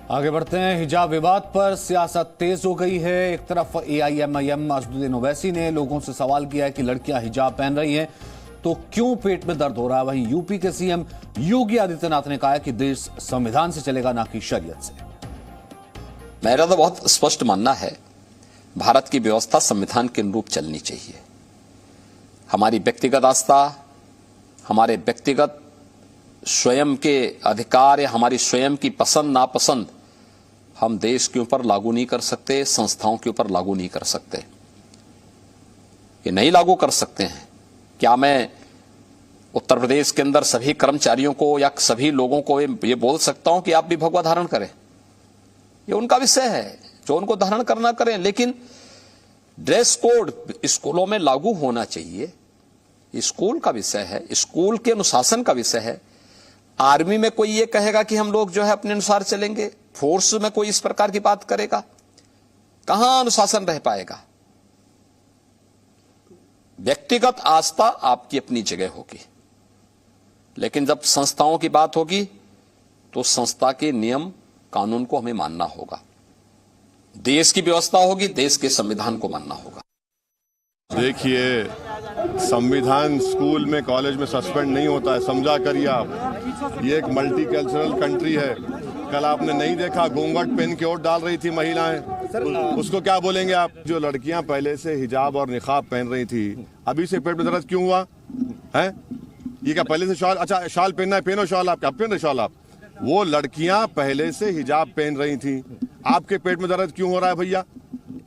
आगे बढ़ते हैं। हिजाब विवाद पर सियासत तेज हो गई है। एक तरफ AIMIM असदुद्दीन ओवैसी ने लोगों से सवाल किया है कि लड़कियां हिजाब पहन रही हैं तो क्यों पेट में दर्द हो रहा है। वहीं यूपी के CM योगी आदित्यनाथ ने कहा है कि देश संविधान से चलेगा, ना कि शरीयत से। मेरा तो बहुत स्पष्ट मानना है, भारत की व्यवस्था संविधान के अनुरूप चलनी चाहिए। हमारी व्यक्तिगत आस्था, हमारे व्यक्तिगत स्वयं के अधिकार या हमारी स्वयं की पसंद नापसंद हम देश के ऊपर लागू नहीं कर सकते, संस्थाओं के ऊपर लागू नहीं कर सकते। ये नहीं लागू कर सकते हैं। क्या मैं उत्तर प्रदेश के अंदर सभी कर्मचारियों को या सभी लोगों को ये बोल सकता हूं कि आप भी भगवा धारण करें? ये उनका विषय है, जो उनको धारण करना करें, लेकिन ड्रेस कोड स्कूलों में लागू होना चाहिए। स्कूल का विषय है, स्कूल के अनुशासन का विषय है। आर्मी में कोई ये कहेगा कि हम लोग जो है अपने अनुसार चलेंगे, फोर्स में कोई इस प्रकार की बात करेगा? कहां अनुशासन रह पाएगा? व्यक्तिगत आस्था आपकी अपनी जगह होगी, लेकिन जब संस्थाओं की बात होगी तो संस्था के नियम कानून को हमें मानना होगा। देश की व्यवस्था होगी, देश के संविधान को मानना होगा। देखिए, संविधान स्कूल में कॉलेज में सस्पेंड नहीं होता है, समझा करिए आप। ये एक मल्टी कल्चरल कंट्री है। कल आपने नहीं देखा घूंघट पहन के वोट डाल रही थी महिलाएं, उसको क्या बोलेंगे आप? जो लड़कियां पहले से हिजाब और निकाब पहन रही थी, अभी से पेट में दर्द क्यों हुआ है? ये क्या पहले से शाल, अच्छा शाल पहनना है, पहनो शाल। आप क्या पहन रहे शाल? आप वो लड़कियां पहले से हिजाब पहन रही थी, आपके पेट में दर्द क्यों हो रहा है भैया?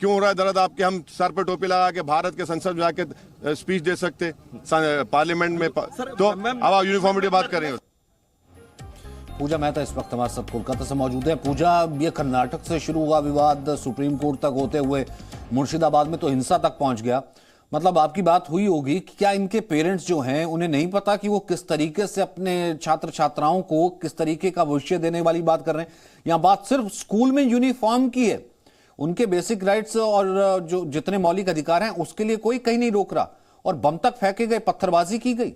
क्यों हो रहा है दर्द आपके? हम सर पर टोपी लगा के भारत के संसद में जाके स्पीच दे सकते पार्लियामेंट में, तो अब आप यूनिफॉर्मिटी बात कर रहे हो। पूजा मेहता इस वक्त हमारे साथ कोलकाता से मौजूद है। पूजा, ये कर्नाटक से शुरू हुआ विवाद सुप्रीम कोर्ट तक होते हुए मुर्शिदाबाद में तो हिंसा तक पहुंच गया। मतलब आपकी बात हुई होगी कि क्या इनके पेरेंट्स जो हैं उन्हें नहीं पता कि वो किस तरीके से अपने छात्र छात्राओं को किस तरीके का भविष्य देने वाली बात कर रहे हैं? यहाँ बात सिर्फ स्कूल में यूनिफॉर्म की है, उनके बेसिक राइट्स और जो जितने मौलिक अधिकार हैं उसके लिए कोई कहीं नहीं रोक रहा, और बम तक फेंके गए, पत्थरबाजी की गई।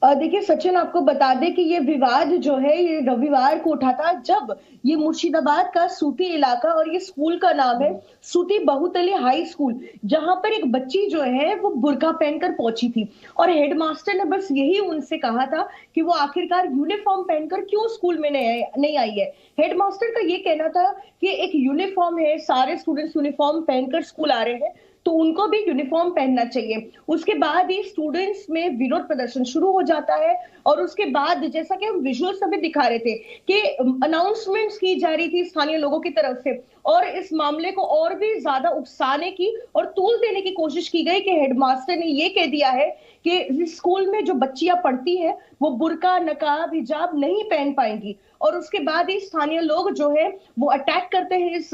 देखिए सचिन, आपको बता दें कि ये विवाद जो है ये रविवार को उठा था, जब ये मुर्शिदाबाद का सूती इलाका, और ये स्कूल का नाम है सूती बहुतली हाई स्कूल, जहां पर एक बच्ची जो है वो बुर्का पहनकर पहुंची थी, और हेडमास्टर ने बस यही उनसे कहा था कि वो आखिरकार यूनिफॉर्म पहनकर क्यों स्कूल में नहीं आई है। हेडमास्टर का ये कहना था कि एक यूनिफॉर्म है, सारे स्टूडेंट्स यूनिफॉर्म पहनकर स्कूल आ रहे हैं तो उनको भी यूनिफॉर्म पहनना चाहिए। उसके बाद ही स्टूडेंट्स में विरोध प्रदर्शन शुरू हो जाता है, और उसके बाद जैसा कि हम विजुअल्स अभी दिखा रहे थे कि अनाउंसमेंट्स की जा रही थी स्थानीय लोगों की तरफ से, और इस मामले को और भी ज्यादा उकसाने की और तूल देने की कोशिश की गई कि हेडमास्टर ने ये कह दिया है कि स्कूल में जो बच्चियां पढ़ती हैं वो बुर्का, नकाब, हिजाब नहीं पहन पाएंगी। और उसके बाद ही स्थानीय लोग जो है वो अटैक करते हैं इस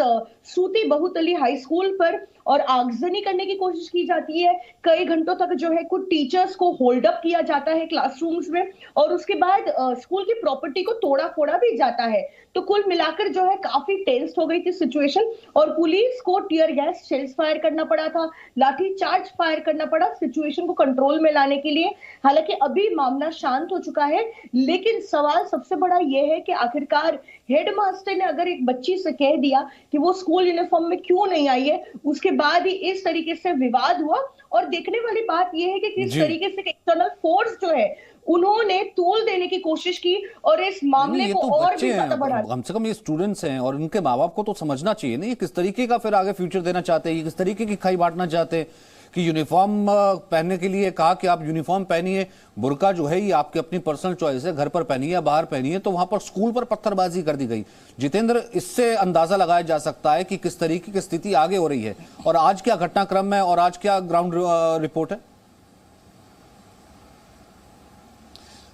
सूती बहुतली हाई स्कूल पर, और आगजनी करने की कोशिश की जाती है। कई घंटों तक जो है कुछ टीचर्स को होल्ड अप किया जाता है क्लासरूम्स में, और उसके बाद स्कूल की प्रॉपर्टी को तोड़ा फोड़ा भी जाता है। तो कुल मिलाकर जो है काफी टेंस हो गई थी सिचुएशन, और पुलिस को टीयर गैस शेल्स फायर करना पड़ा था, लाठी चार्ज फायर करना पड़ा सिचुएशन को कंट्रोल में लाने के लिए। हालांकि अभी मामला शांत हो चुका है, लेकिन सवाल सबसे बड़ा यह है कि आखिरकार हेडमास्टर ने अगर एक बच्ची से कह दिया कि वो स्कूल यूनिफॉर्म में क्यों नहीं आई है, उसके बाद ही इस तरीके से विवाद हुआ। और देखने वाली बात यह है कि किस तरीके से एक्सटर्नल फोर्स जो है उन्होंने तूल देने की कोशिश की और इस मामले को और भी ज्यादा बढ़ा। कम से कम ये स्टूडेंट्स हैं और उनके माँ बाप को तो समझना चाहिए ना, ये किस तरीके का फिर आगे फ्यूचर देना चाहते हैं, किस तरीके की खाई बांटना चाहते हैं कि यूनिफॉर्म पहनने के लिए कहा कि आप यूनिफॉर्म पहनिए, बुर्का जो है ये आपकी अपनी पर्सनल चॉइस है, घर पर पहनिए या बाहर पहनिए, तो वहां पर स्कूल पर पत्थरबाजी कर दी गई। जितेंद्र, इससे अंदाजा लगाया जा सकता है कि किस तरीके की स्थिति आगे हो रही है, और आज क्या घटनाक्रम है और आज क्या ग्राउंड रिपोर्ट है?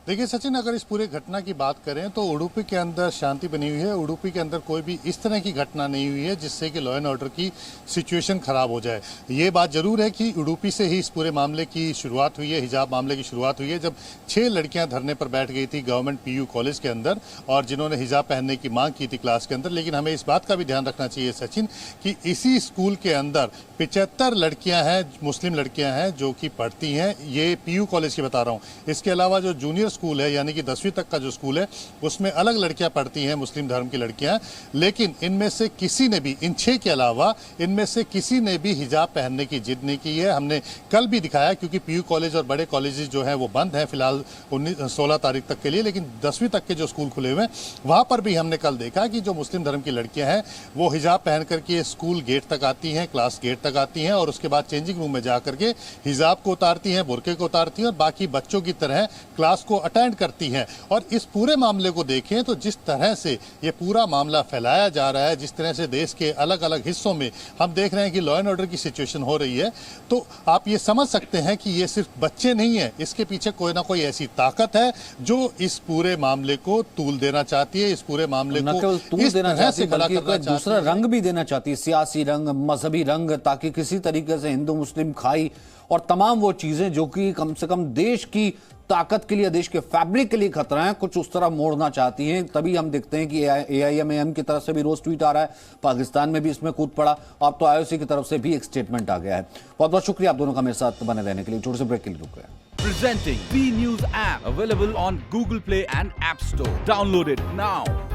देखिए सचिन, अगर इस पूरे घटना की बात करें तो उडुपी के अंदर शांति बनी हुई है। उडुपी के अंदर कोई भी इस तरह की घटना नहीं हुई है जिससे कि लॉ एंड ऑर्डर की सिचुएशन खराब हो जाए। ये बात जरूर है कि उडुपी से ही इस पूरे मामले की शुरुआत हुई है, हिजाब मामले की शुरुआत हुई है, जब 6 लड़कियां धरने पर बैठ गई थी गवर्नमेंट PU कॉलेज के अंदर, और जिन्होंने हिजाब पहनने की मांग की थी क्लास के अंदर। लेकिन हमें इस बात का भी ध्यान रखना चाहिए सचिन कि इसी स्कूल के अंदर 75 लड़कियां हैं, मुस्लिम लड़कियां हैं जो कि पढ़ती हैं। ये PU कॉलेज की बता रहा हूँ। इसके अलावा जो जूनियर स्कूल है यानी कि 10वीं तक का जो स्कूल है उसमें अलग लड़कियां पढ़ती हैं, मुस्लिम धर्म की लड़कियां, लेकिन इनमें से किसी ने भी, इन 6 के अलावा इनमें से किसी ने भी हिजाब पहनने की जिद नहीं की है। हमने कल भी दिखाया, क्योंकि पीयू कॉलेज और बड़े कॉलेजेस जो हैं वो बंद हैं फिलहाल 16 तारीख तक के लिए, लेकिन 10वीं तक के जो स्कूल खुले हुए हैं वहां पर भी हमने कल देखा कि जो मुस्लिम धर्म की लड़कियां हैं वो हिजाब पहन करके स्कूल गेट तक आती हैं, क्लास गेट तक आती हैं और उसके बाद चेंजिंग रूम में जा करके हिजाब को उतारती हैं, बुर्के को उतारती हैं और बाकी बच्चों की तरह क्लास को अटेंड करती हैं। और इस पूरे मामले को देखें तो जिस तरह से ये पूरा मामला फैलाया जा रहा है, जिस तरह से देश के अलग अलग हिस्सों में हम देख रहे हैं कि लॉ एंड ऑर्डर की सिचुएशन हो रही है, तो आप ये समझ सकते हैं कि ये सिर्फ बच्चे नहीं है, इसके पीछे कोई ना कोई ऐसी ताकत है जो इस पूरे मामले को तूल देना चाहती है, इस पूरे मामले न को केवल तूल इस देना तरह चाहती से है, खड़ा बल्कि करना एक दूसरा चाहती है। रंग भी देना चाहती है, सियासी रंग, मजहबी रंग, ताकि किसी तरीके से हिंदू मुस्लिम खाई और तमाम वो चीजें जो कि कम से कम देश की ताकत के लिए, देश के फैब्रिक के लिए खतरा है, कुछ उस तरह मोड़ना चाहती हैं। तभी हम देखते हैं कि AIMAM की तरफ से भी रोज ट्वीट आ रहा है, पाकिस्तान में भी इसमें कूद पड़ा, अब तो IOC की तरफ से भी एक स्टेटमेंट आ गया है। बहुत बहुत शुक्रिया आप दोनों का मेरे साथ बने रहने के लिए। छोटे से ब्रेक के लिए रुक गए। Presenting B News app available on Google Play and App Store. Download it now.